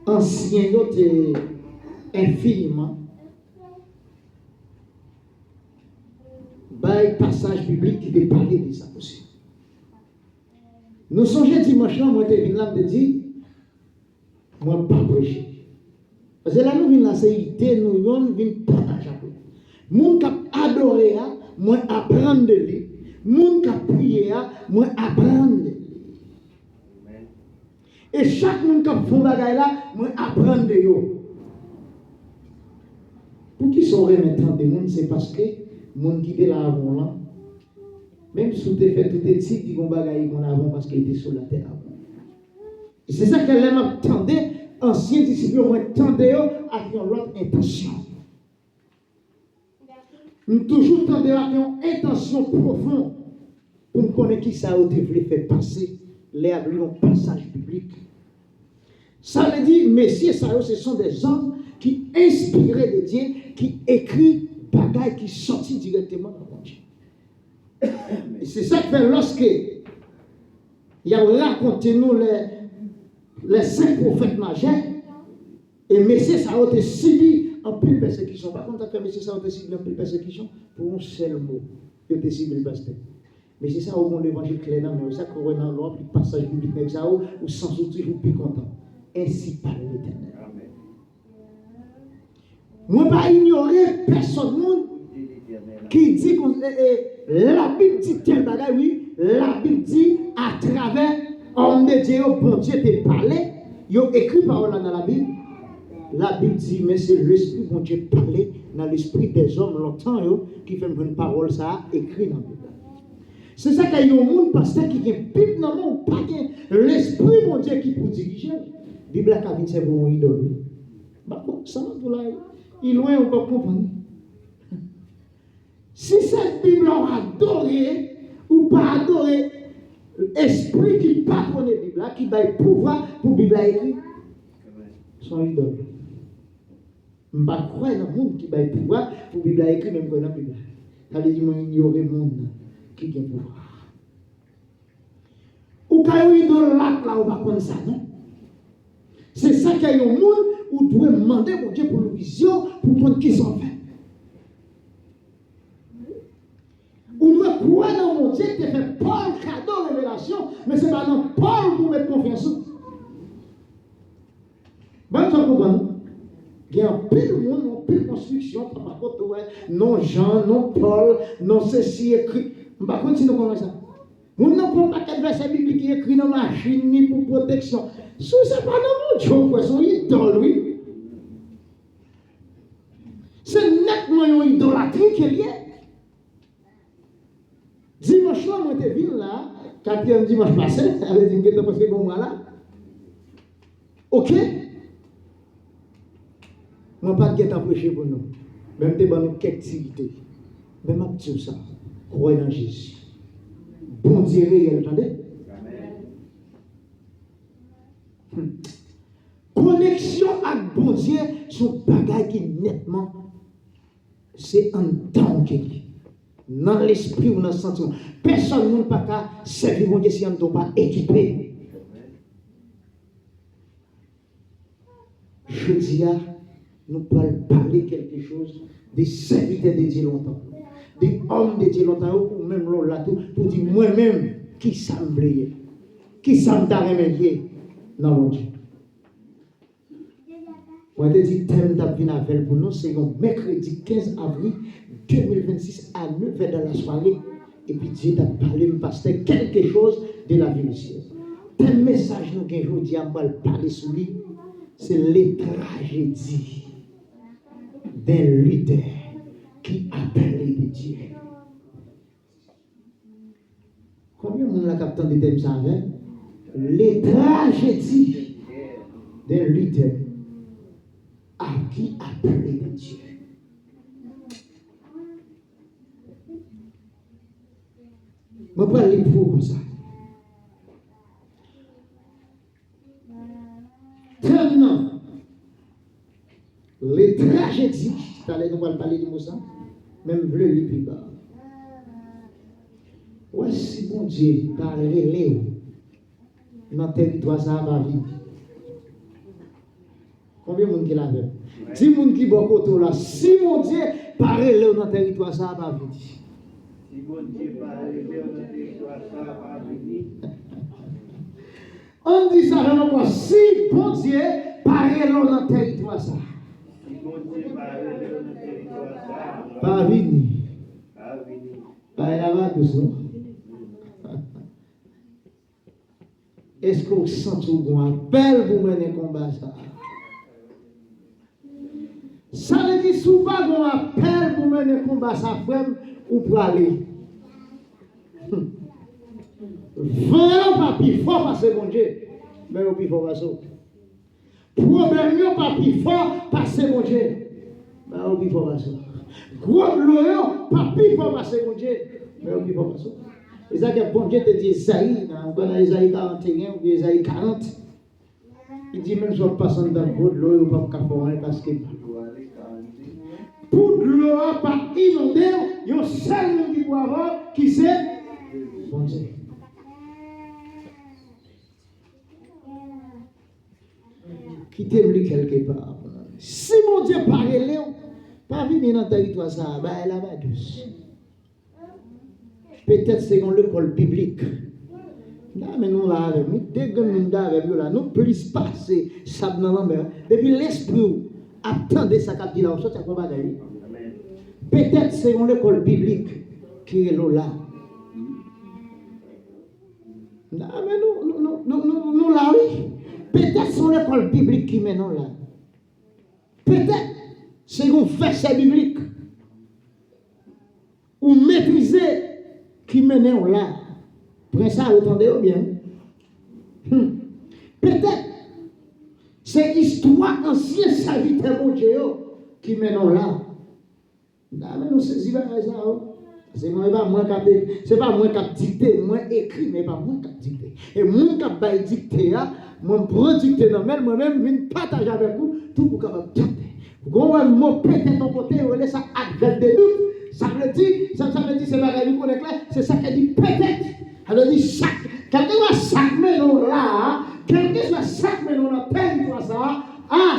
anciens étaient infiniment par passage biblique qui te parlait de ça aussi. Nous songeons dimanche là, moi, je suis là, je dis, moi, pas prêcher. Parce que là, nous venons là, c'est idée, nous venons partager. Moun qui adoré, moi, apprendre de lui. Moun qui prié, moi, apprendre de lui. Et chaque monde qui fait bagaille là, moi, apprendre de lui. Pour qui sont maintenant des monde, c'est parce que moun qui était là avant là, même si tu fait tout petit, ils vont bagaille qu'on avant parce qu'il était sur la terre avant. C'est ça qu'elle aime attendre, anciens disciples ont attendé avec une autre intention. Nous toujours tendons à une intention profonde pour nous connaître qui ça a voulu faire passer les un passage biblique. Ça veut dire, messieurs, ce sont des hommes qui inspirés de Dieu, qui écrivent bagaille qui sortent directement de Dieu. Et c'est ça que fait lorsque il a raconté nous les 5 prophètes majeurs, et messieurs, ça a été subi en plus persécution. Par contre, quand messieurs, ça a été subi en plus persécution, pour un seul mot, il a été subi le pasteur. Mais c'est ça où on l'évangile clair dans le ça qu'on dans l'ordre, le passage biblique avec ça, ou sans souci, ou plus content. Ainsi parle l'Éternel. Moi, pas ignorer personne qui dit que la Bible dit tel bagage, oui, la Bible dit à travers homme de Dieu, bon Dieu te parlé, il a écrit parole dans la Bible. La Bible dit, mais c'est l'esprit bon Dieu parlé dans l'esprit des hommes longtemps qui fait une parole, ça écrit dans la Bible. C'est ça qu'il y a un monde pasteur qui a une Bible dans le monde, pas l'esprit mon Dieu qui peut diriger. La Bible a dit c'est pour une idole. Bah, ça va là. Il est loin, on peut comprendre. Si cette Bible a adoré ou pas adoré, l'esprit qui patronne la Bible, qui va pouvoir pour la Bible à écrire, son idole. Je ne crois pas dans le monde qui va pouvoir pour la Bible à écrire, même dans la Bible. Ça veut dire que ignorer le monde qui a pouvoir. Ou quand il y a une idole là, on va prendre ça, non? C'est ça qu'il y a un monde où vous devez demander mon Dieu pour une vision, pour prendre qui s'en fait. Vous devez croire dans mon Dieu qui fait Paul cadeau révélation, mais ce n'est pas dans Paul pour mettre confiance. Bon, tu comprends? Il y a un peu de monde, un peu de construction, par contre, non Jean, non Paul, non ceci écrit. Par contre, si nous connaissons ça. Nous n'avons pas quel verset biblique qui écrit dans la machine ni pour protection. Ce n'est pas dans mon Dieu, son idole, oui. C'est nettement une idolâtrie qui est liée. Dimanche là, moi, j'étais venu là, 4e dimanche passé, avec une question parce que bon, moi là. Ok? Moi, pas de guette à prêcher pour nous. Même des bonnes activités. Même à tout ça. Croyez dans Jésus. Bon Dieu réel, attendez? Connexion avec bon Dieu, son bagage qui nettement, c'est un temps qu'il y a. Dans l'esprit ou dans le sentiment. Personne ne peut pas servir mon Dieu si on ne doit pas équiper. Je dis à nous pouvons parler quelque chose des serviteurs de Dieu longtemps, des hommes de Dieu longtemps, ou même là pour dire moi-même qui semblait, qui semblait dans mon Dieu. Moi, je dis thème d'Abinavel pour nous, c'est le mercredi 15 avril 2026 à 9h dans la soirée. Et puis Dieu t'a parlé, me pasteur, quelque chose de la vie monsieur. Tel message nous avons aujourd'hui à parler sur lui, c'est les tragédies d'un lutteur qui appelait de Dieu. Combien de monde a capté des thèmes ça avec? Les tragédies d'un lutteur à qui appelait de Dieu. Je vais parler pour comme ça. Tellement les tragédies, nous allons parler de ça, même bleu et puis bas. Ouais, si bon Dieu parle Léo, dans le territoire, ça va vivre. combien de monde qui l'a fait? 10 monde qui bon côté là. Si mon Dieu parle dans le territoire, ça va venir. Si mon Dieu parle dans le territoire, ça va venir. On dit ça vraiment quoi? Si bon Dieu parle dans le territoire, ça. Si mon Dieu parle dans le territoire, ça va venir. Va venir. Pas là-bas tout ça. Est-ce qu'on sent tout bon appel pour mener un combat ça? Ça veut dire sous pas bon appel pour mener un combat ça frère ou pour aller. Vraiment pas plus fort parce que mon Dieu, mais au plus fort parce que. Problème pas plus fort parce que mon Dieu, mais au plus fort parce que. Gros l'eau pas plus fort parce que mon Dieu, mais au plus fort parce que. Et ça que bon Dieu te dit Isaïe, dans Isaïe 41 ou Isaïe 40, il dit même si on passe dans le bout de l'eau, on ne peut pas faire parce que pour l'eau pas inondée, il y a un seul monde qui peut avoir, qui c'est bon Dieu. Quittez-le quelque part. Si mon Dieu parle, pas venir dans le territoire, ça va là-bas douce. Peut-être c'est dans l'école publique. Non, mais nous là, dès que nous avec nous là, nous plus passer ça dans la mer. Depuis l'esprit, attendez ça qu'a dit là, on sort à combat d'ailleurs. Peut-être c'est dans l'école publique qui est là. Non, mais nous là, oui. Peut-être c'est l'école publique qui mène là. Peut-être c'est une verset biblique. Ou maîtriser qui mène là. Prenez ça, entendez bien. Peut-être c'est l'histoire ancienne serviteur mon Dieu qui mène là. Non, mais nous saisissons ça. C'est pas moi qui dicté, moi écrit, mais pas moi qui dicté. Et moi qui dicté, moi producteur moi-même, je partage avec vous tout pour capable dicter. Vous avez un mot peut-être ton côté, vous laissez ça avec des doutes. Ça veut dire, c'est pas que nous connaissons clair, c'est ça qui dit peut-être. Alors dit chaque, quelqu'un soit chaque maison là, quelqu'un soit chaque maison là, territoire ça,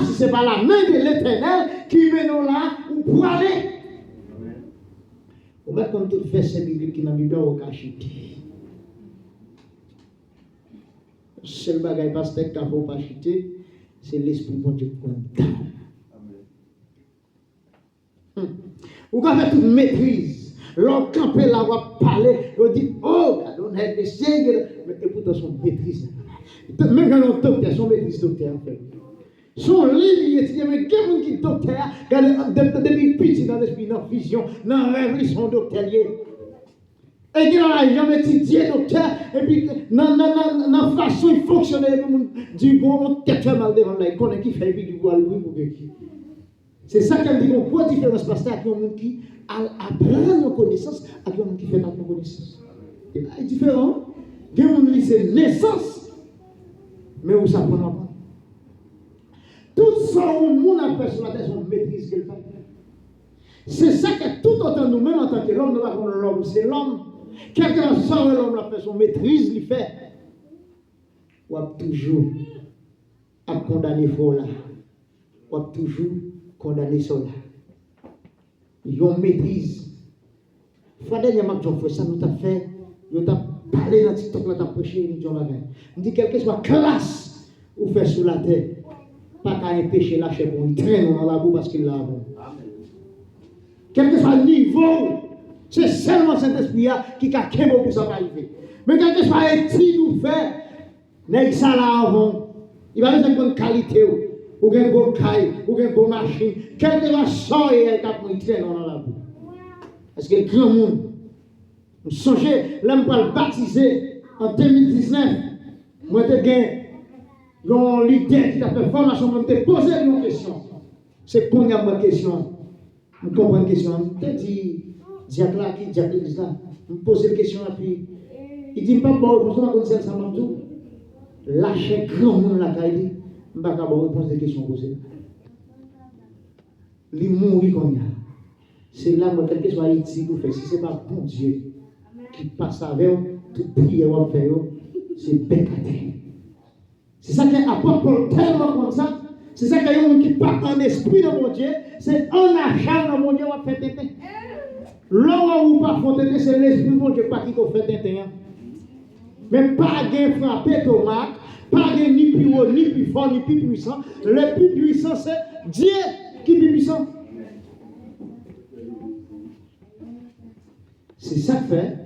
si c'est pas la main de l'Éternel qui mène là, ou pour aller. On va comme tout fait ces bibliques qui n'a mis au cachit. C'est le bagage pasteur qui a pas chité, c'est l'esprit de Dieu qui compte. Vous avez toute maîtrise. L'homme campé là, va parler, on dit, oh, on a des sièges, mais pourtant son maîtrise. Même quand on docteur, son maîtrise docteur en fait. Son livre, il étudie, mais quelqu'un qui est docteur, depuis petit dans l'esprit, dans la vision, dans la rêve, ils sont docteurs. Et qui n'a jamais étudié docteur, et puis dans la façon il fonctionne, du bon, on tête fait mal devant là, il connaît qui fait du bois, lui, pour qui. C'est ça qu'elle dit, on quoi différence parce qu'il y a un monde qui apprend nos connaissances, et un monde qui fait notre connaissance. Et là, c'est différent. Il y a un monde qui c'est naissance, mais où ça prend pas. Tout ça, le monde a fait sur la terre, son maîtrise qu'elle fait. C'est ça que tout autant nous-mêmes, en tant que l'homme, nous avons l'homme, c'est l'homme. Quelqu'un sort l'homme, la fait son maîtrise, il fait. On a toujours à condamner faux là. On a toujours condamné ça là. Ils ont maîtrise. Frère, dernièrement, Jean fait ça, nous avons fait, nous avons parlé dans TikTok, nous avons prêché, nous avons dit quelque chose soit classe ou fait sur la terre. Pas qu'à un péché lâché bon, il traîne dans la boue parce qu'il l'a bon. Quel que soit le niveau, c'est seulement cet esprit qui a qu'un mot pour ça arriver. Mais quel que soit un petit ou fait, n'est-ce ça là avant, il va avoir une bonne qualité, ou une bonne caille, ou une bonne machine, quel que soit ça, il traîne dans la boue. Est-ce que le grand monde, vous songez, l'homme pour le baptiser en 2019, moi je gagne. Donc, l'idée qui a fait formation, je me posé une question. C'est qu'on a une question. Je comprends une question. Je dis, Diacre là, qui Diacre là, je me pose une question, et puis, il dit, pas bon, je ne sais pas ça m'a tout. Lâchez grand monde là, il dit, je ne vais pas répondre à des questions posées. Il mourit comme ça. C'est là, moi, quelque chose à Haïti, vous faites. Si ce n'est pas bon Dieu qui passe avec vous, toute prière vous fait, c'est bête à terre. C'est ça que l'apôtre Paul tellement comme ça, C'est ça qu'il y a un monde qui part en esprit dans mon Dieu, c'est en achat dans mon Dieu, on va faire tété. Là où on va faire tété, c'est l'esprit de mon Dieu pas qui fait tété. Mais pas de frapper tomate, pas de ni plus haut, ni plus fort, ni plus puissant. Le plus puissant, c'est Dieu qui est plus puissant. C'est ça que fait.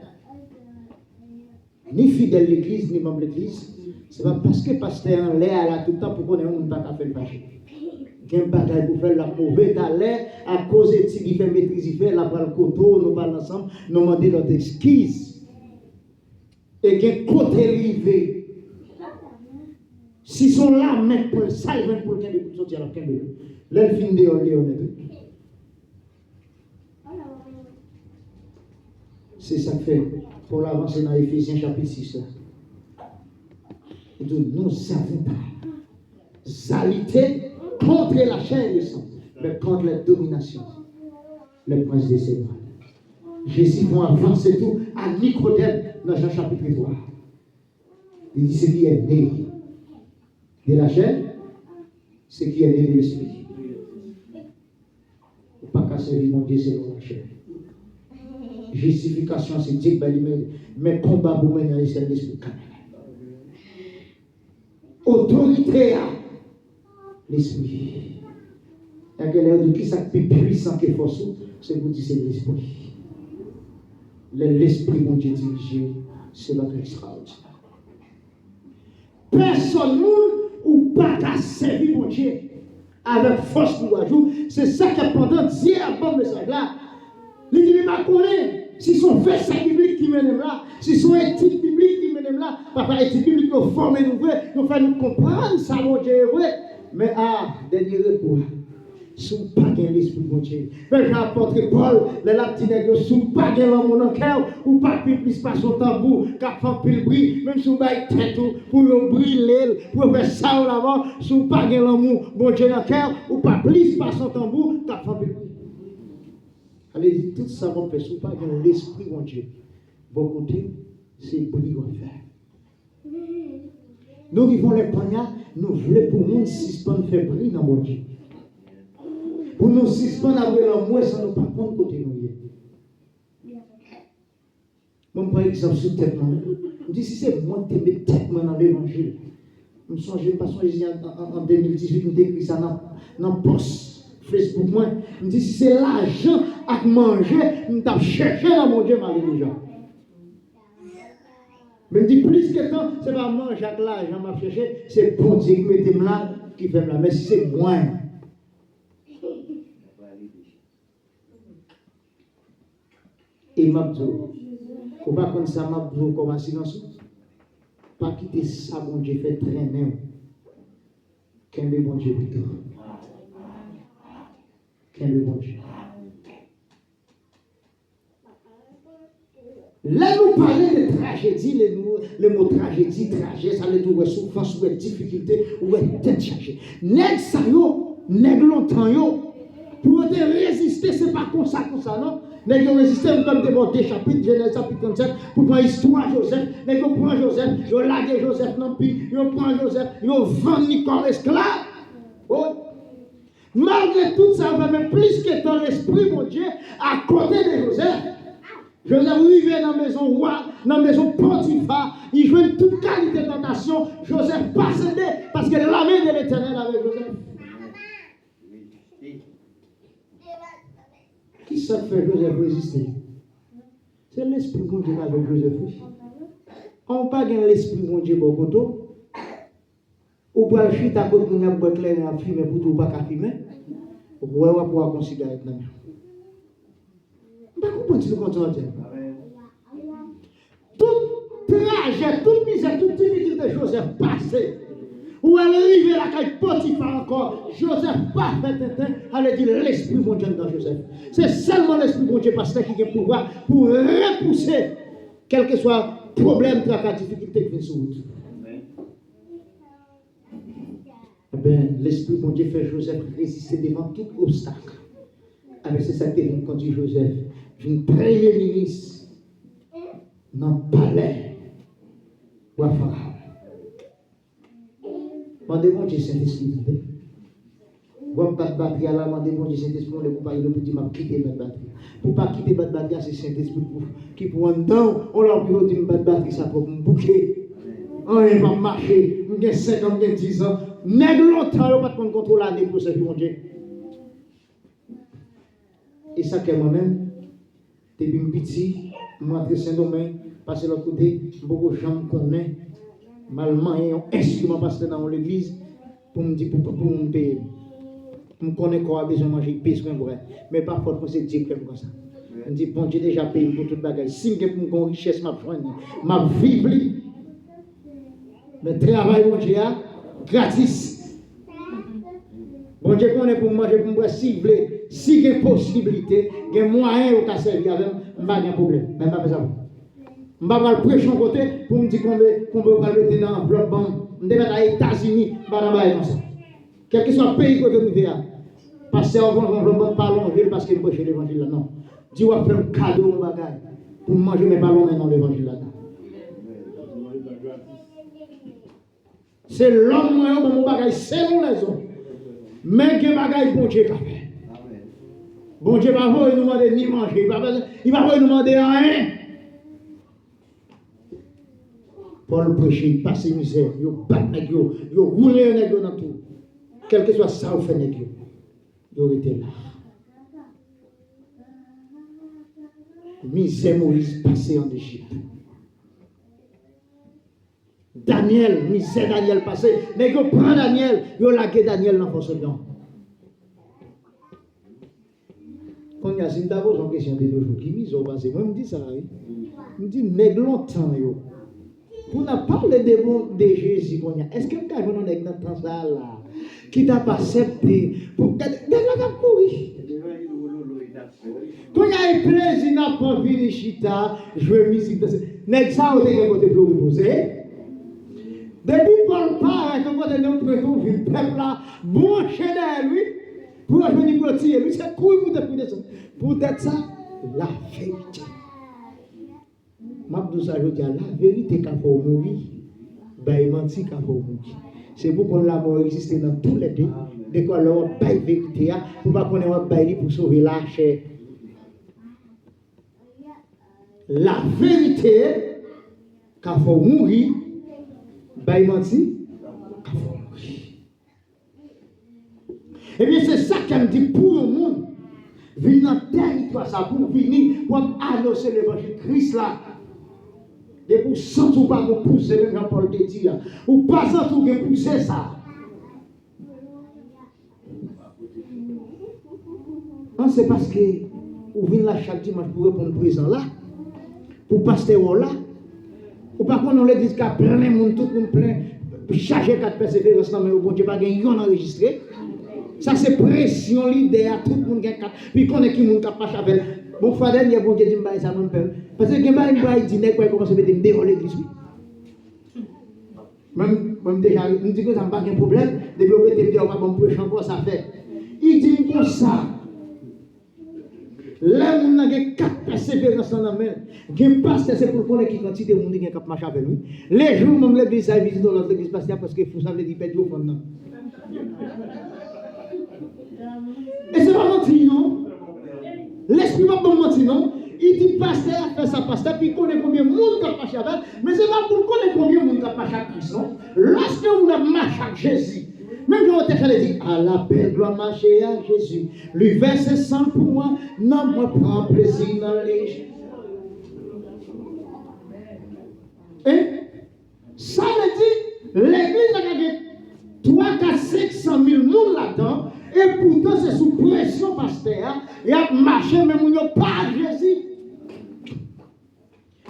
Ni fidèle l'église, ni membre de l'église. Ce n'est pas parce que pasteur en l'air là tout le temps pour qu'on ait un pas faire le fâché. Il y a un bagage pour faire la mauvaise à l'air, à cause de ce qui fait maîtrise, il fait la balle coteau, nous parlons ensemble, nous demandons notre excuse. Et qu'il y a un côté rivé. Si sont là, même pour le sale, même pour le camp de sortir à la camp de l'eau. Là, le film de honnête. C'est ça que fait pour l'avancer dans Éphésiens chapitre 6. Nous savons pas. Zalité contre la chair et le sang, mais contre la domination, le prince des ténèbres. Jésus va avancer tout à Nicodème dans Jean chapitre 3. Il dit ce qui est né de la chair, ce qui est né de l'esprit. Il ne faut pas casser le monde selon la chair. Justification, c'est dire que mes combats pour mener c'est l'esprit. Autorité à l'esprit. Il y a quelqu'un qui est plus puissant que force, c'est vous dire c'est l'esprit. L'esprit, mon Dieu, dirigé, c'est votre extraordinaire. Personne ou pas qu'à servir, mon Dieu, avec force pour ajouter. C'est ça que pendant Dieu a bon message là. Il dit, il m'a connu. Si son verset biblique qui mène là, si son éthique biblique qui mène là, papa, éthique biblique nous forme nous vrai, nous fait nous comprendre ça, mon Dieu est vrai. Mais dernier recours, sous pas l'esprit, mon Dieu. Mais j'apporte Paul, les petits nègres, sous pas l'homme dans le cœur, ou pas plus pas son tambour, qu'à faire pile bruit, même sous bail tête, pour briller, pour faire ça en avant, sous pas l'homme, mon Dieu dans le cœur, ou pas plus pas son tambour, qu'à faire pile bruit. Allez, tout ça va faire sous pas l'esprit, mon Dieu. Beaucoup de c'est brillant à faire. Nous vivons les poignards, nous voulons pour nous suspendre faire briller dans mon Dieu. Pour nous suspendre à voir l'amour sans nous pas prendre côté nous. Mon par exemple, sur tête, je dis si c'est moi qui mets tête dans l'évangile. Je me songe, en 2018, je écrit ça dans le poste. Facebook, moi, je me dis si c'est l'argent à manger, je vais chercher dans mon Dieu, ma gens. Mais je me dis plus que temps, c'est pas manger avec l'argent, je vais chercher, c'est bon Dieu qui met là, qui fait là. Mais si c'est moi, et m'a dit, on va comme ça, m'a dit, comme un silence, pas quitter ça, bon Dieu, fait traîner. Qu'un de bon Dieu plutôt. Qu'un de bon Dieu. Là, nous parlons de tragédie, le mot tragédie, tragédie, ça veut dire souffrance, ou difficulté, ou tête chargée. Nèg ça yo, nèg longtemps yo, pour résister, c'est pas comme ça, non? Nèg yo résister comme des chapitres, Genèse chapitre 37, pour prendre l'histoire de Joseph. Nèg yo prend Joseph, yo lage Joseph non plus, yo prend Joseph, yo vend Nicole esclave. Oh. Malgré tout ça, on va même plus que dans l'esprit, mon Dieu, à côté de Joseph. Joseph arrivé dans la maison roi, dans la maison Potiphar, il joue toute qualité de tentation. Joseph pas cédé parce que la main de l'Éternel avec Joseph. Qui ça fait Joseph résister? C'est l'esprit mon Dieu avec Joseph. On pas gagner l'esprit mon Dieu beaucoup tôt. Ou pour le chute à côté de nous, pour éclairer à fumer pour tout pas qu'à fumer. Ou pour pouvoir considérer maintenant. Je ne comprends pas ce qu'on dit. Tout trajet, toute misère, toute difficulté de Joseph passé. Ou elle arrive à la caille Potiphar encore. Joseph pas fait elle dit l'esprit mon Dieu dans Joseph. C'est seulement l'esprit mon Dieu pasteur qui a le pouvoir pour repousser quel que soit problème, tracas, difficulté qui vient sur route. L'esprit mon Dieu fait Joseph résister devant tout obstacle. Avec c'est ça qui vient conduire Joseph. Une premier ministre dans le palais ou à Pharaon. Demandez-moi Dieu Saint-Esprit. Bon, batterie à la main, bon Dieu, Saint-Esprit, on ne peut pas dire, m'a quitté ma batterie. Pour pas quitter ma batterie, c'est Saint-Esprit qui pour un temps, on leur dit, ma batterie, ça pour me bouquer. On va marcher, j'ai 5 ans, j'ai 10 ans. Nèg longtemps, on ne peut pas contrôler l'année pour servir mon Dieu. Et ça, que moi-même, depuis petit, je suis entré Saint-Domingue, passer l'autre côté, beaucoup de gens me connaissent. Malman, il y a un instrument passé dans l'église pour me dire, pour me payer. Je connais quoi, besoin de manger, pisse comme vrai. Mais parfois, c'est Dieu comme ça. Je me dis, bon, j'ai déjà payé pour toute bagage. Si je pour une richesse, ma vie, mais travail, mon Dieu, gratis. Bon Dieu, connaît pour manger, pour me boire, si vous voulez, si il y a possibilité, il y a moyen de servir avec, je n'ai pas de problème. Je n'ai pas besoin. Je ne vais pas prêcher un côté pour me dire qu'on peut mettre dans l'enveloppe. Je vais aux États-Unis, je ne vais pas ça. Quel que soit le pays que vous vivez, parce que on ne va pas l'enlever parce qu'il prêche l'évangile là. Non. Dieu va faire un cadeau au bagage pour manger mes ballons dans l'évangile là. C'est l'homme moyen pour mon bagage selon les hommes. Mais que bagage bon Dieu qu'a fait. Bon Dieu va pas nous demander ni manger, il va pas nous demander rien. Paul prêche, il passe misère, il bat nèg yo, il roule nèg yo dans tout. Quel que soit ça, vous faites nèg yo. Il était là. Misère Moïse passé en Égypte. Daniel, misère Daniel passé. Mais vous prenez Daniel, vous laguez Daniel dans votre temps. Quand il y a une d'abord, une question de deux jours qui mise au passé. Moi, je me dis ça, oui. Je me dis, nèg longtemps, yo. Pour ne parler de Jésus, est-ce que quelqu'un est dans temps ça là, qui t'a pas accepté pour que la courir? Quand il y a un président pour venir chita, jouer musique, nèg ça au début côté pour reposer. Depuis Paul part, quand on est dans le peuple là, branché derrière lui, pour venir clôturer lui, c'est couille pour te ça. Pour être ça, la vérité. Mabdou ça je dis la vérité qu'a faut mourir, ben il menti qu'a faut mourir. C'est pour qu'on la mort existe dans tous les deux. Dès qu'on leur bail vérité pour pas qu'on ait bail pour sauver la chair. La vérité qu'a faut mourir, ben il menti qu'a faut mourir. Et bien c'est ça qu'elle me dit pour le monde. Venir dans le territoire ça pour venir pour annoncer l'évangile Christ là. Et pour sans ou pas pousser le Jean-Paul te dit, ou pas sans tout pousser ça. Non, c'est parce que vous venez là chaque dimanche pour répondre présent là, pour pasteur là, ou par contre on le dit qu'à plein de monde, tout le monde plein, charger 4 persévérances, mais au bon Dieu pas gagné, on enregistré. Ça c'est pression l'idée à tout le monde qui a 4, puis qu'on est qui monde qui a pas chavel. Bon, frère, il y a bon Dieu qui me ça mon père. Parce que quand il dit n'est pas commencer à mettre dehors l'église. Même déjà, il dit que ça n'a pas de problème. Depuis que tu dehors, on peut encore ça fait. Il dit comme ça. Là, on a 4 persévérances dans la main. Il pasteur, c'est pour connaître qui quantité de monde qui a marché avec lui. Les jours, même l'église a visité dans notre église pasteur parce que vous savez dire perdre au fond. Et c'est pas mentir, non? L'esprit va pas mentir, non? Il dit pasteur a fait ça, pasteur, puis il connaît combien de monde qui a marché avec, mais c'est pas pour connaître combien de monde qui a marché avec Christ, non? Lorsque vous avez marché avec Jésus, même quand on t'a dit, à la belle doit marcher à Jésus, lui verse sang pour moi, non, moi prends plaisir dans les. Et ça veut dire, l'église a 3, 4, 500 000 personnes là-dedans. Et pourtant, c'est sous pression, pasteur. Il a marché, mais il n'y a pas Jésus.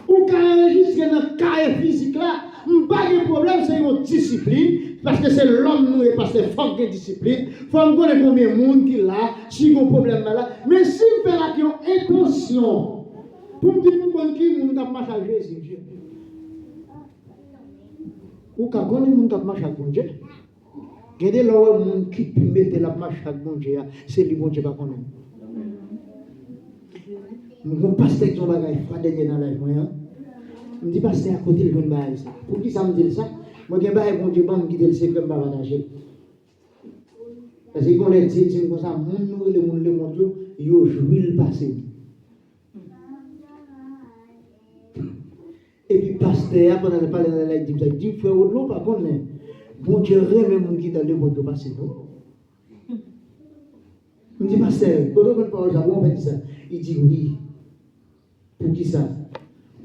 Ou quand on enregistre dans le cas physique là, pas de problème, c'est une discipline. Parce que c'est l'homme, nous, et parce que c'est fort de discipline. Il faut me connaître combien de monde qui là, si on a un problème là. Mais si on fait la question intention, pour me dire qui monde qui marche à Jésus. Ou quand on est monde qui marche à Dieu. Regardez là où monde qui peut mettre la marche à bon Dieu, c'est le bon Dieu qui va connaître. Mon pasteur qui ont bagage dernier dans la vie, me dit pasteur à côté de bagage ça. Pour qui ça me dit ça? Moi j'ai bagage bon Dieu pas me quitter le secret me partager. Parce qu'on les dit comme ça, nous le monde yo jouit le passé. Et puis pasteur pendant le parler dans la dit frère l'eau par contre bon Dieu remet mon qui dans le monde passé non. Il dit pasteur, quand on parle ça on fait ça. Il dit oui. Pour qui ça?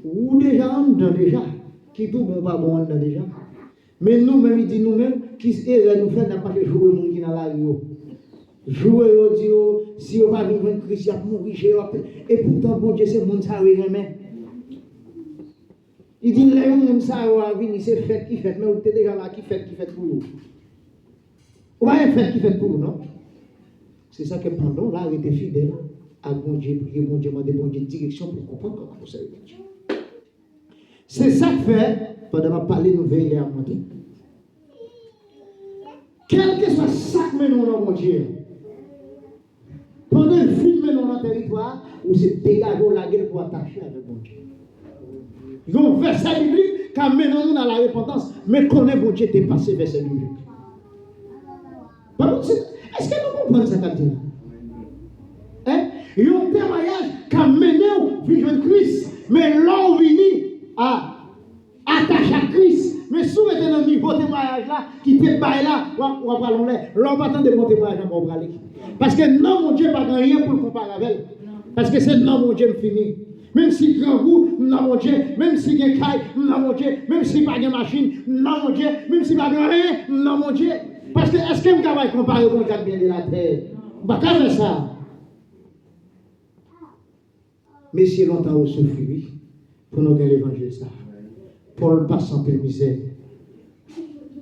Ou déjà on donne déjà qui tout bon pas bon on donne déjà. Mais nous-mêmes, il dit nous-mêmes, qui est nous faire n'a pas de jouer monde qui dans la rue. Jouer au Dieu, si on va vivre en Christ, il va mourir chez eux. Et pourtant, bon Dieu, c'est monde ça remet. Il dit les monde ça va venir, c'est fait qui fait, mais vous êtes déjà là qui fait pour vous. Ou pas fait qui fait pour vous, non? C'est ça que pendant là, il était fidèle à bon Dieu, prier bon Dieu, demander bon Dieu direction pour comprendre comment vous savez Dieu. C'est ça que fait, pendant ma parler, nous veiller à monter. Quel que soit ça que nous avons, mon Dieu, pendant le film dans notre territoire, où c'est dégager la gueule pour attacher avec mon Dieu. Il y a un verset biblique qui amène nous dans la repentance, mais connaît mon Dieu dépassé verset biblique. Est-ce que nous comprenons ça, Captain? Il y a un témoignage qui amène nous vivre en Christ, mais là où vini à attacher à Christ. Mais si vous êtes dans le niveau témoignage là, qui te baille là, on va parler là, l'on va attendre de mon témoignage pour parler. Parce que non, mon Dieu, pas rien pour le comparer avec. Parce que c'est non, mon Dieu, fini. Même si grand goût, non, mon Dieu, même si il y a caille, non, mon Dieu, même si pas de machine, non, mon Dieu, même si pas de rien, non, mon Dieu. Parce que est-ce que je vais comparer avec le bien de la terre? On va pas faire ça. Mais si longtemps vous souffrez, pour nous gagner l'évangile, ça. Paul passe en pleine misère.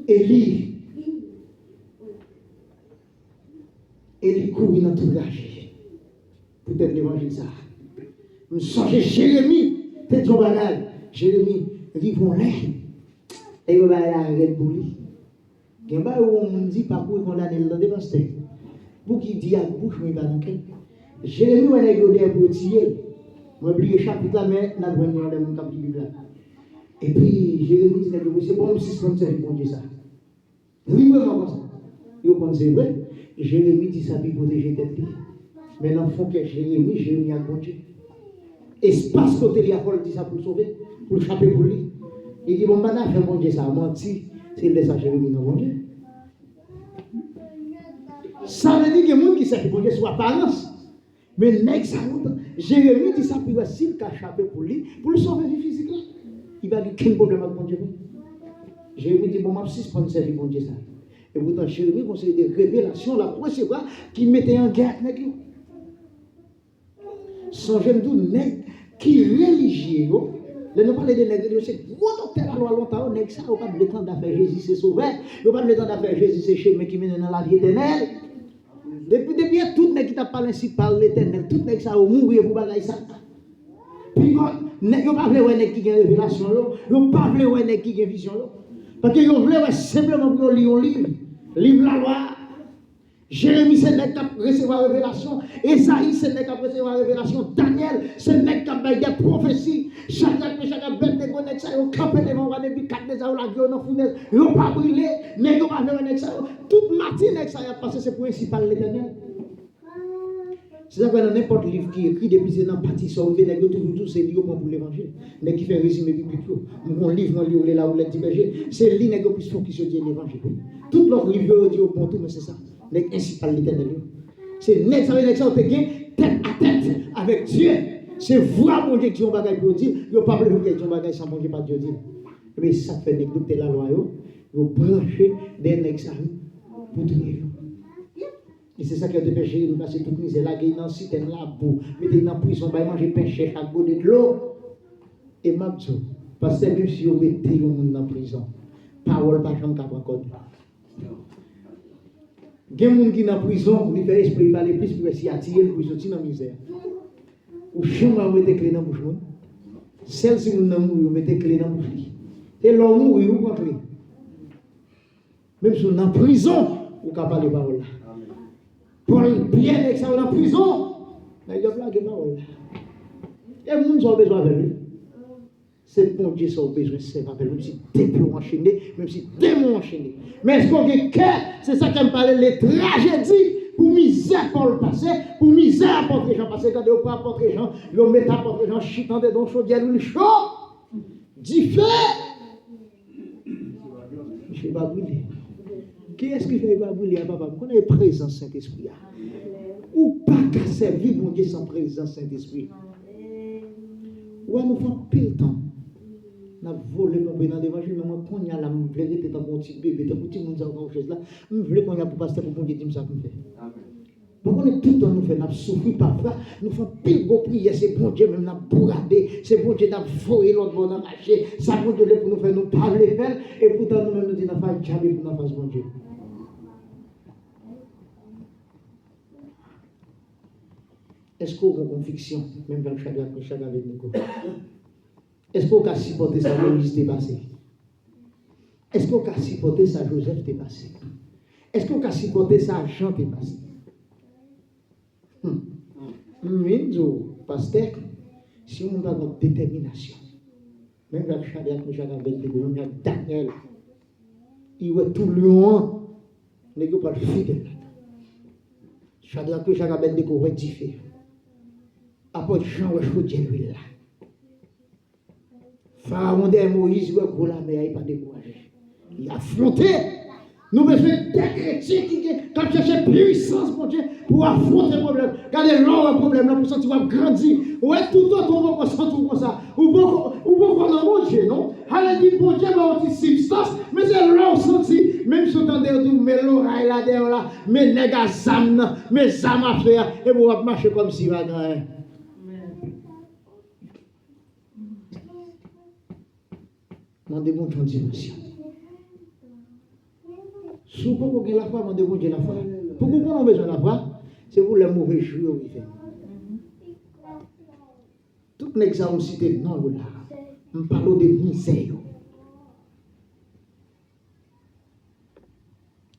Élie courit dans tout gâché. Peut-être l'évangile, ça. Nous sommes Jérémie, c'est ton bagage. Jérémie, vivons là. Et on va arrêter pour lui. Il y a un bagage où on dit pas pour condamner le pasteur. Pour qui dit à bouche, mais pas dans quel. Jérémie, on a gagné pour tirer. On a oublié le chapitre là, mais on a besoin de mon chapitre là. Et puis, Jérémie dit, c'est bon, si c'est comme ça, il dit ça. Librement comme ça. Il pense c'est vrai. Jérémie dit ça pour protéger tête. Mais dans le fond, que Jérémie a bon Dieu. Espace côté de la Paul dit ça pour le sauver, pour le chapper pour lui. Il dit, bon, maintenant, fait bon Dieu ça, menti, c'est le ça, Jérémie, non, bon Dieu. Ça veut dire que les gens qui savent bon Dieu soit apparence. Mais next, Jérémie dit ça pour s'il a chapé pour lui, pour le sauver du physique là. Il va dire quel problème avec bon Dieu. Jérémie dit, bon, je suis sponsor bon Dieu ça. Et pourtant, Jérémie conseille des révélations, la recevoir, qui mettait en guerre avec lui. Son jeune doux nègre qui religieux, là nous parlons de nègres, c'est gros docteur la loi longtemps, nègre ça, on pas le temps d'affaire Jésus c'est sauvé, on pas le temps d'affaire Jésus c'est chez mais qui mène dans la vie éternelle. Depuis tout nègre qui t'a parlé ainsi par l'éternel, tout nègre ça au mourir pour bagaille ça. Puis nègre pas vle nègre qui a révélation, yo pas vle nègre qui a vision parce que yo vle simplement pour lire un livre la loi. Jérémie, c'est n'est qu'à recevoir la révélation. Esaïe, c'est n'est qu'à recevoir la révélation. Daniel, c'est n'est qu'à faire des prophéties. Chaque bête de connect ça, ils campent devant la depuis 4 ans, la gueule dans fournaise. Ils n'ont pas brûlé, mais ils n'ont pas fait ça. Toute matinée, ça a passé, c'est principal l'éternel. C'est ça que dans n'importe livre qui écrit, depuis c'est dans partie sauvé, les gars, tout, c'est lié pour l'évangile. Les qui fait résumé biblique, mon livre, là où les divergés, c'est lui qui puisse focus sur l'évangile. Tout l'autre livre, dit au bon tout, mais c'est ça. Les principales l'éternel. C'est net, ça veut dire que ça, tête à tête avec Dieu. C'est voir mon Dieu qui ont bagage pour dire, il n'y a pas de qui ont bagage sans mon Dieu, pas Dieu dire. Mais ça fait d'écouter la loi, vous branchez des nègres pour tout le monde. Et c'est ça qui a dépêché de passer toute misère. Là, il y a une cité là, pour mettre dans la prison, il manger pain chaque côté de l'eau. Et m'a dit, parce que même si on mettait le monde dans la prison, parole pas jamais capable encore. Il y a des gens qui sont dans la prison, ils font esprit parler plus pour s'y attirer pour sortir dans la misère. Ou chemin, vous mettez clé dans la bouche. Celle-ci, vous mettez clé dans la bouche. Et l'homme mourit, vous comprenez. Même si vous êtes dans la prison, vous pouvez parler parole là. Pour bien avec ça dans la prison, mais il y a plein de paroles. Et les gens ont besoin de lui. C'est bon Dieu, ça a besoin de se rappeler, même si démon enchaîné, même si démon enchaîné. Mais est-ce qu'on a cœur, c'est ça qu'elle me parlait, les tragédies, pour misère pour le passé, pour misère pour les gens, parce que quand on pas pour les gens, on met à pour les gens, chitant des dons chauds, il chaud, du feu. Je ne vais pas brûler. Qui est-ce que je ne vais pas brûler, papa? Qu'on ait présence Saint-Esprit. Ou pas qu'à servir mon Dieu sans présence Saint-Esprit. Ouais, nous faisons pile temps. Nous avons volé mon dans l'évangile, mais moi, quand il y a la vérité dans mon petit bébé, dans mon petit monde, dans chose là, je veux qu'on y a pour passer pour mon Dieu dire ça qu'on fait. Donc on est tout le temps, nous faisons, nous souffrons parfois, nous faisons pile de prières, c'est bon Dieu, même nous bourradé, c'est bon Dieu, nous fourré l'autre bon dans marché, ça bon Dieu pour nous faire, nous parler, faire, et pourtant nous-mêmes nous disons, nous faisons jamais pour nous faire bon Dieu. Est-ce qu'on a une conviction, même dans chaque avec nous? Est-ce qu'on a supporté ça Moïse dépassé? Est-ce qu'on a supporté ça Joseph dépassé? Est-ce qu'on a supporté ça Jean dépassé? Minzo, pasteur, si on a notre détermination, même dans chaque avec nous, Daniel, il va tout le monde, les gars pas le fidèle. Chaque avec nous, rectifier. Après Jean, je vous dis lui là. Pharaon de Moïse, il a la mer, il n'a pas découragé. Il a affronté. Nous besoin des chrétiens qui cherchent puissance, mon Dieu, pour affronter le problème. Regardez l'homme le problème, là, pour ça, tu vas grandir. Ouais, tout autre, on va sentir comme ça. Ou beaucoup dans mon Dieu, non? Allez, dit, bon Dieu, va avoir substance, mais c'est l'homme senti. Même si on entend dire, mais l'oreille là, derrière là, mais négas âmes, mes âmes à faire, et vous va marcher comme si va gagner. Mandez bon Dieu dimension. Si vous avez la foi, mandez bon Dieu la foi. Pourquoi vous avez besoin de la foi? C'est pour les mauvais jours. Tout l'examen cité, non, là. On parle de misère.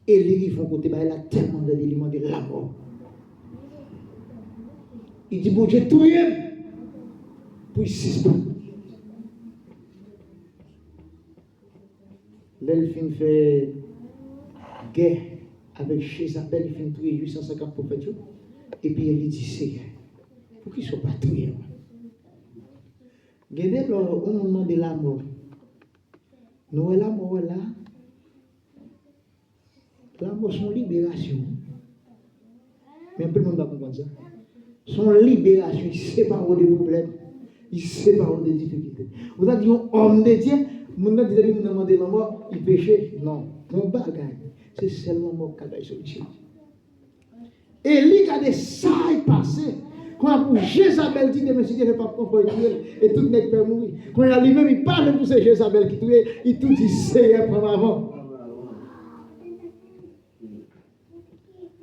Et les font côté, il a tellement d'éléments de la mort. Il dit, bon Dieu, tout est pour suspendre. L'elfine fait guerre avec Jézabel, il fait tuer 850 prophètes. Et puis elle dit, Seigneur, pour qu'ils ne soient pas tués. Regardez au moment de la mort. Nous, la mort là. La mort, son libération. Mais un peu le monde va comprendre ça. Son libération, il sépare des problèmes. Il sépare des difficultés. Vous avez dit, un homme de Dieu. Mon nom dit que la mort, il péchait. Non, mon bagage, c'est seulement mon bagage solution. Et lui, quand ça est passé, quand pour Jézabel dit, mais si Dieu ne pas comprendre, et tout n'est pas mourir. Quand il a lui-même, il parle pour ces Jézabel qui tuait, il tout dit, Seigneur, prends avant.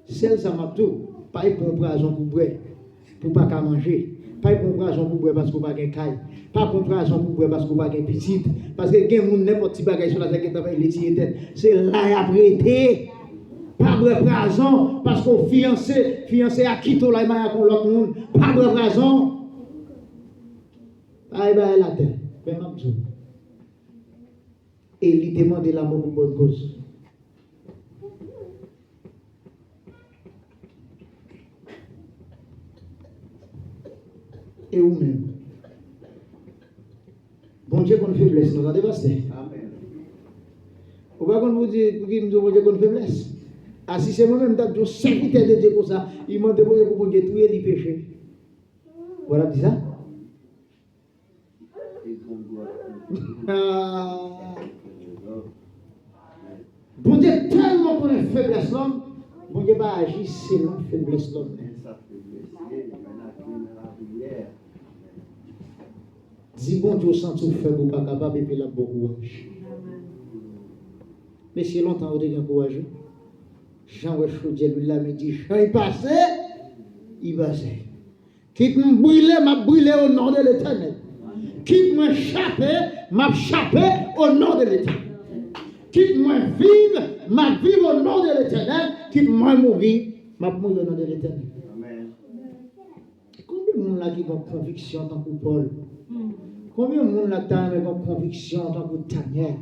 Celle ça m'a tout, pas pour raison pour boire, pour pas qu'à manger. Pas pour raison pour boire parce qu'on n'a pas de caille. Pas pour raison pour boire parce qu'on n'a pas de petite. Parce que quelqu'un n'a n'importe petit bagage sur la tête qui est les tête. C'est là et après. Pas pour raison parce qu'on fiancé à quitter là et avec l'autre monde. Pas pour raison. Aïe, bah, la tête. Et il demande l'amour pour bonne cause. Et vous-même. Bon Dieu, qu'on faiblesse, nous a dévasté. Amen. Vous voyez qu'on vous dit, bon Dieu, qu'on faiblesse. Ah, si c'est moi-même, dans le serviteur de Dieu comme ça, il m'a demandé pour bon Dieu, tout est du péché. Voilà, dit ça. Bon Dieu, tellement qu'on est faiblesse l'homme, bon Dieu va agir selon faiblesse l'homme. Dis bon Dieu, sans tout faire, vous pas capable, et puis là, bon courage. Mais si longtemps, vous êtes courageux, Jean Dieu lui l'a dit, Jean est passé, il va se. Quitte me brûler, m'a brûlé au nom de l'Éternel. Quitte me chapper, m'a chapé au nom de l'Éternel. Quitte moi vivre, m'a vivre au nom de l'Éternel. Quitte moi mourir, m'a mourir au nom de l'Éternel. Amen. Combien de monde là qui ont conviction tant que Paul? Combien de monde là avec une conviction en tant que Daniel?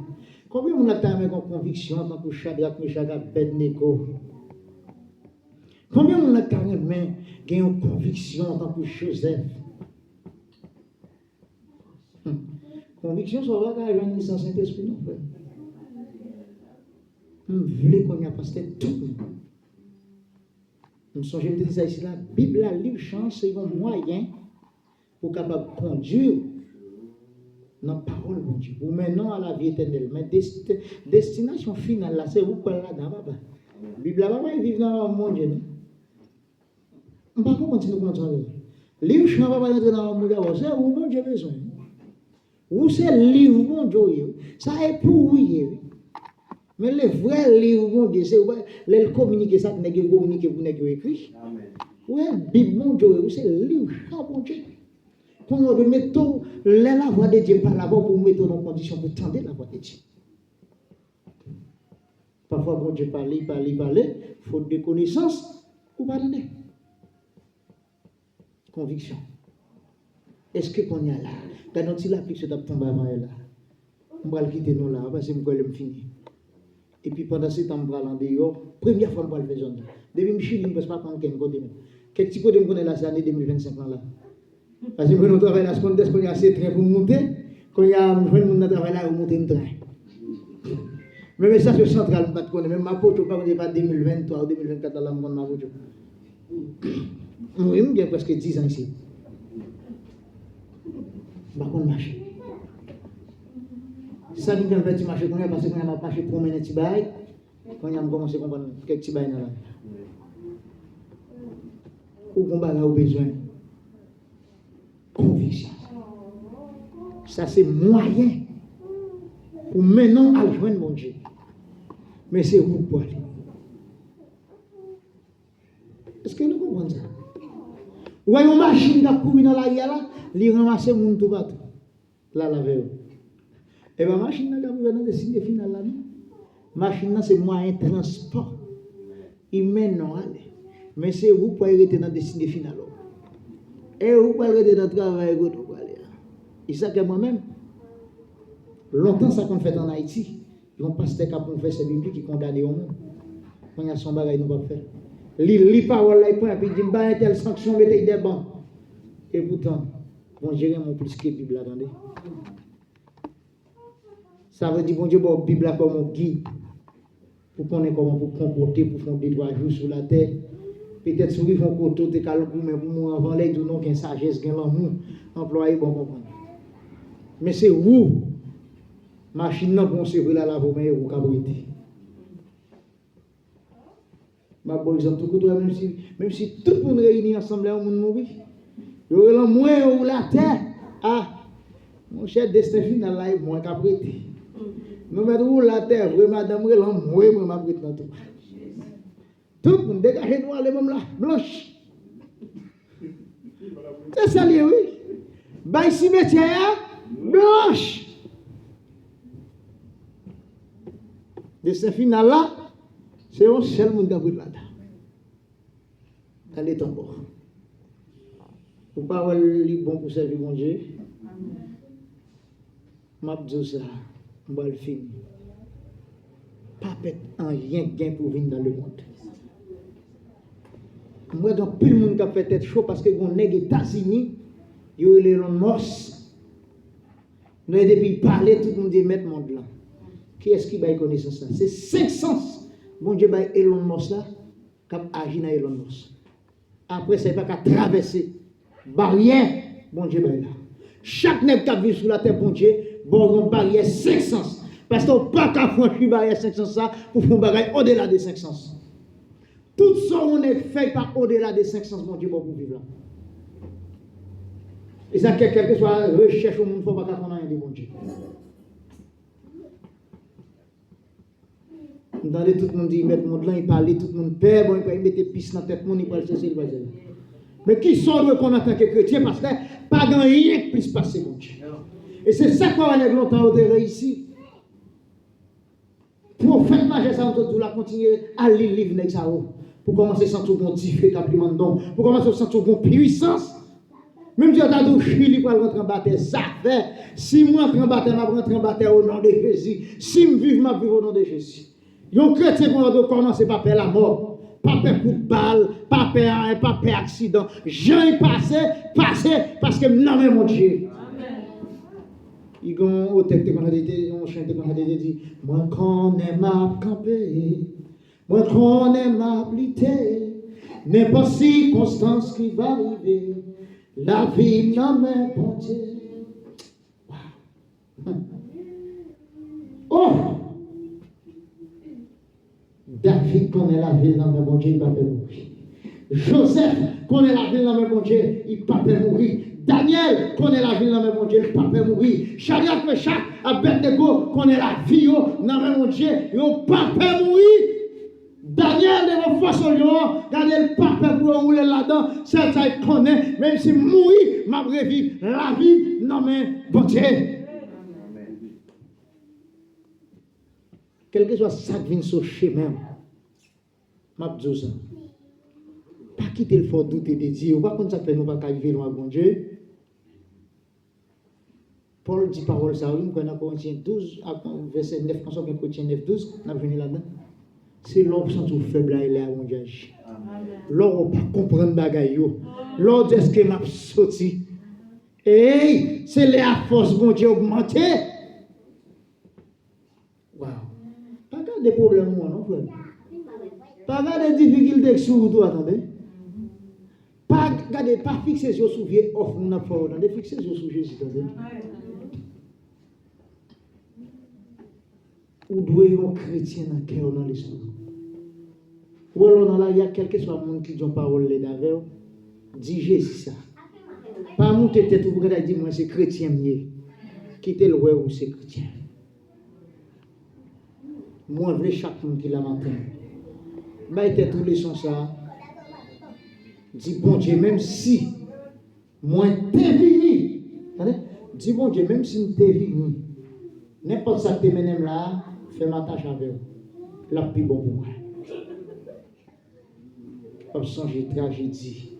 Combien de monde là avec une conviction en tant que Shadrach, Meshach, Abednego? Combien de monde là qui a une conviction en tant que Joseph? Conviction, ça va quand même sans Saint-Esprit, non, frère. Je voulais qu'on y a passé tout le monde. Nous sommes, je me dis ça ici, la Bible, la livre, chance, c'est un moyen pour capable de conduire dans la parole de Dieu. Ou maintenant à la vie éternelle. Mais destination finale, là, c'est vous quoi là-dedans, papa. La Bible, là, papa, il vit dans le monde, non? On ne peut pas continuer comme ça. Livre, je ne vais pas rentrer dans le monde, c'est où mon Dieu besoin. Ou c'est le livre, mon Dieu, ça est pour oui. Mais le vrai livre, mon Dieu, c'est le communiquer ça, n'est pas communiquer pour n'est écrit. Oui, Bible, mon Dieu, c'est le livre, mon Dieu. Pour nous mettre la voix de Dieu par là-bas, pour mettre dans condition pour tendre la voix de Dieu. Parfois, bon Dieu parler, faute de connaissance, ou pas donner. Conviction. Est-ce que qu'on y a là? Quand on a appris ce que tombe avant là, on va le quitter nous là, parce que je vais finir. Et puis pendant ce temps, on va aller dehors. Première fois, on va le faire. Depuis que je suis là, je ne sais pas quand on côté. Quel petit côté on connaît là, c'est l'année 2025 là. Parce que nous travaillons là, qu'on a assez train pour monter, quand il y a un jeune monde qui travaille là, on monte un train. Même ça, c'est central, je ne connais même ma poche, je ne sais pas 2023 ou 2024 là, je ne ma poche. Moi, j'ai presque 10 ans ici. Je ne sais pas marcher. Ça nous fait petit marché, parce qu'on a marché pour mener un petit bail, quand on a commencé à comprendre quelques petits bails là. Ou qu'on a besoin. Conviction. Ça, c'est moyen pour maintenant à joindre mon Dieu. Mais c'est où pour aller? Est-ce que nous comprenons ça? Ou une machine qui a couru dans la rue là, il ramasse le monde tout partout. Là, la veille. Et bien, la machine qui a couru dans le signe final là, machine c'est moyen de transport. Il mène non aller. Mais c'est où pour arrêter dans le signe final. Et où pour arrêter dans le travail. Et ça que moi-même, longtemps ça qu'on fait en Haïti, ils ont pasteur qui a professeur biblique qui condamne au monde. Quand il y a son bagage, nous ne pouvons pas faire. Les paroles là, il puis il dit, bah, telle sanction, mettez des bancs. Et pourtant, bon Dieu, mon plus que la Bible, attendez. Ça veut dire, bon Dieu, bon, la Bible comme un guide, pour qu'on ait comment pour comporter, pour faire 2-3 jours sur la terre. Peut-être si ils font côté, des calculs, mais pour moi, avant les deux, non, qu'il y a sagesse, qu'il y a l'amour, employé, bon, comprendre. Mais c'est où, machine non pour se là, la vous ou cabriter. Ma bon exemple, tout même si tout le monde réunit ensemble, on mourir. Il y aura le moins ou la terre. Ah, mon cher destin final là, moins qu'à prêter. Nous mettons la terre, oui, madame, moi, ma prête dans tout. Tout le monde dégage noir, les mêmes là, blanche. C'est ça, oui. Bah, ici, cimetière, blanche. Destin final là, c'est un seul monde qui a pris là-dedans. Allez, ton bord. Pour pas avoir le bon pour servir mon Dieu, je vais dire ça, je vais le finir. Pas peut-être un rien gain pour venir dans le monde. Moi, dans plus le monde qui a fait tête chaud parce que on est aux États-Unis, il y a Elon Musk. Nous avons depuis parler, tout le monde dit mettre mon blanc. Qui est-ce qui va connaître ça? C'est 500. Bon Dieu, Elon Musk là, qui a agi dans Elon Musk. Après, c'est pas qu'à traverser barrière, bon Dieu, là. Chaque nègre qui vit sur la terre, bon Dieu, bon, barrière 500. Parce qu'on ne peut pas franchir barrière 500 ça pour faire un bagage au-delà des 500. Tout ça, on est fait par au-delà des 500, mon Dieu, pour vivre là. Et ça, quel que soit la recherche au monde, il ne faut pas qu'on ait rien de bon Dieu. Dans tout le monde dit, mettre mon blanc, il parle, tout le monde perd, bon, il met des pistes dans la tête, il va le chercher, il va le chercher. Mais qui sont qu'on en tant que chrétien, parce que pas grand rien qui puisse passer, mon Dieu. Et c'est ça qu'on va longtemps au réussi. Pour faire marcher ça, on doit continuer à lire le livre ça. Pour commencer à sentir qu'on diffé établement de don. Pour commencer à sentir qu'on puissance. Même si on a dit Chili pour rentrer en bataille, ça fait. Si moi rentre en bataille, je rentre en bataille au nom de Jésus. Si je vis, je vis au nom de Jésus. Un chrétien qui doit commencer par peur la mort, pas peur coup de balle, pas peur accident. J'ai passé parce que non mais mon Dieu. Il y a un texte qu'on a dit, on chante qu'on a dit, moi connais ma campé, moi connais ma blité, n'importe circonstance qui va arriver, la vie n'a même pas Dieu. Oh! David connaît la ville dans mon Dieu, il ne va pas mourir. Joseph connaît la ville dans mon Dieu, il ne va pas mourir. Daniel connaît la ville dans mon Dieu, il ne va pas mourir. Shadrach, Meshach, Abednego connaît la vie dans mon Dieu, il ne va pas mourir. Daniel de mon force au lion, regardez le pape pour rouler là-dedans, c'est ça qu'il connaît, même si mourir, m'a revivre la vie dans mon Dieu. Quel que soit ça qui vient sur le chemin, je dis ça. Pas quitter le fort douter de Dieu. Pas comme ça fait nous pas arriver loin de Dieu. Paul dit parole ça, oui, dans Corinthiens 12, verset 9, quand on Corinthiens 9, 12, on a venu là-dedans. C'est l'homme sans tout faible là, il est à mon Dieu. L'homme pas comprendre bagaille yo. L'homme est-ce que m'a sorti. Hey, c'est la force mon Dieu augmenté. Wow. Pas de problème moi non frère. Pas de difficultés sur vous attendez. Pas garder pas fixer sur vieux offre nous n'a pas attendez fixer sur Jésus attendez. Ou doit un chrétien dans cœur dans l'histoire. Ou alors là il y a quelque soit monde qui dit parole là d'avec dit Jésus ça. Pas monter tête ou regarder dire moi c'est chrétien mieux. Quitter le ouais ou c'est chrétien. Moi je veux chaque monde qui la matin. Bah était tous les sons ça. Dis bon Dieu même si moi t'es venu. Dis bon Dieu même si t'es venu. N'importe ça que tu mènes là, fais ma tâche avec vous. La plus bon pour moi. Comme ça, j'ai tragédie.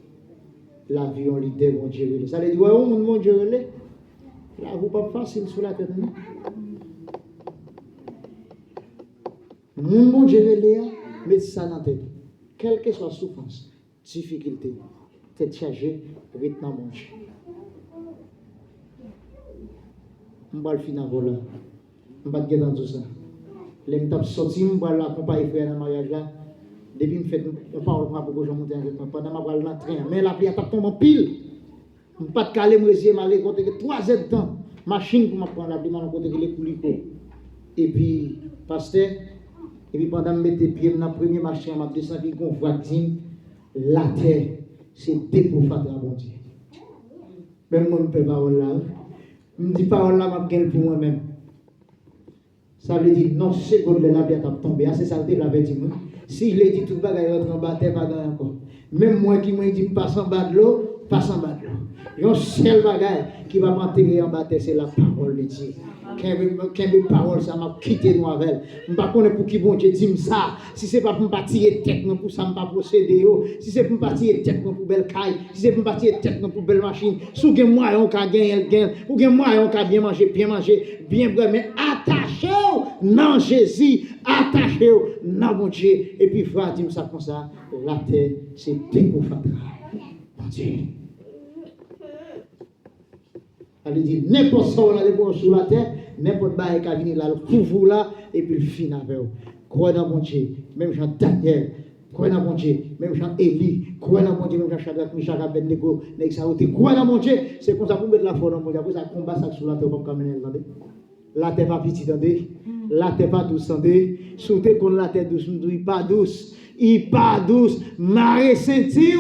La vie, on l'idée, mon Dieu. Ça veut dire, ouais, mon Dieu, là, vous pas facile sur la tête, non? Mon Dieu, mettez ça dans la tête. Quelle que soit la souffrance, difficulté, tête chargée, rythme dans mon Dieu. Je vais le finir là. Je vais te dans tout ça. Les gens qui sont sortis, je vais l'accompagner frère dans le mariage là. Depuis que je fais une parole pour que je monte pendant que je vais dans le train. Mais la pluie a tombé en pile. Je ne vais pas te caler, je vais aller côté 3 heures de temps. Machine pour me prendre la pluie, je vais côté les coulisses. Et puis, pasteur, et puis pendant que je mets les pieds dans la première machine, je vais descendre, puis on voit la terre, c'est dépôt fatras, bon Dieu. Même moi, je ne peux pas parler là. Je me dis parole là, je pour moi-même. Ça veut dire, non, seconde là, bien tombé. C'est ça que je l'avais dit. Si il dit tout le bagage, il va bataille, pas encore. Même moi qui me dit, passe en bas de l'eau, passe en bas de l'eau. Il y a un seul bagage qui va m'enterrer en bataille, c'est la parole de Dieu. Quand mes paroles, ça m'a quitté nous avec. Je ne sais pas pour qui bon Dieu dit ça. Si ce n'est pas pour me tirer tête, pour ça, je ne pas procéder. Si c'est pour me tirer tête, pour belle caille. Si c'est pour me tirer tête, pour belle machine. Si vous avez moyen, on peut gagner, elle gagne. Ou vous avez moyen, on peut bien manger, bien boire. Mais attachez-vous, non Jésus, attachez-vous, non mon Dieu. Et puis, frère, dis-moi ça comme ça. La terre, c'est dépôt fatras. Mon Dieu. Elle dit, n'importe ça, on a des bons sur la terre, n'importe quoi qui a venu là, le couvre là, et puis le fin avec vous. Croyez dans mon Dieu, même Jean Daniel, croyez dans mon Dieu, même Jean Élie, croyez dans mon Dieu, même Jean Shadrach, Meshach, Abednego, Nexaoté, croyez dans mon Dieu, c'est comme ça pour mettre la foi dans mon Dieu, pour ça combat ça sur la terre, pour mener, attendez. La terre pas petite, attendez. La terre pas douce, attendez. Soutenez qu'on la terre douce, il pas douce, il pas douce, marée sentir,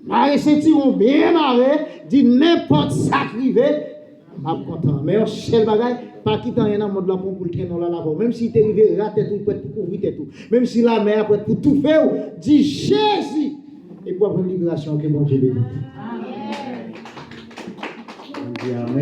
on bien marée, dit n'importe ça qui veut. Je suis content. Mais on seul bagage, pas quitter rien dans le monde là pour le traîner dans la lave. Même si tu es arrivé, rater tout, pour couvrir tout. Même si la mer peut pour tout faire, dis Jésus. Et pour avoir une libération que bon Dieu bénisse. Amen.